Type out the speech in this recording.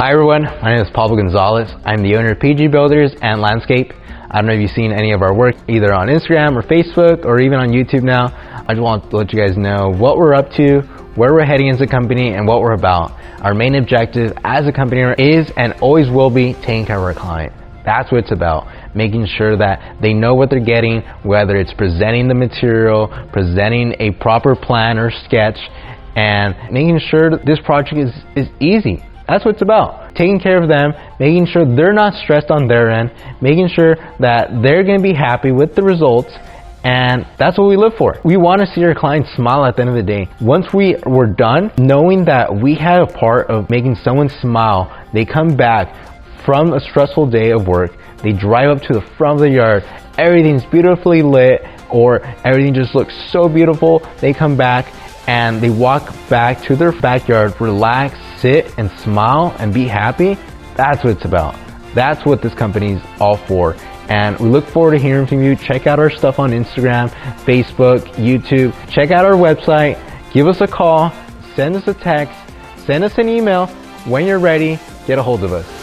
Hi everyone, my name is Pablo Gonzalez. I'm the owner of PG Builders and Landscape. I don't know if you've seen any of our work either on Instagram or Facebook or even on YouTube now. I just want to let you guys know what we're up to, where we're heading as a company, and what we're about. Our main objective as a company is and always will be taking care of our client. That's what it's about, making sure that they know what they're getting, whether it's presenting the material, presenting a proper plan or sketch, and making sure that this project is easy. That's what it's about. Taking care of them, making sure they're not stressed on their end, making sure that they're going to be happy with the results, and that's what we live for. We want to see our clients smile at the end of the day. Once we're done, knowing that we had a part of making someone smile, they come back from a stressful day of work, they drive up to the front of the yard, everything's beautifully lit, or everything just looks so beautiful, they come back and they walk back to their backyard, relax, sit and smile and be happy. That's what it's about. That's what this company's all for. And we look forward to hearing from you. Check out our stuff on Instagram, Facebook, YouTube. Check out our website. Give us a call, send us a text, send us an email. When you're ready, get a hold of us.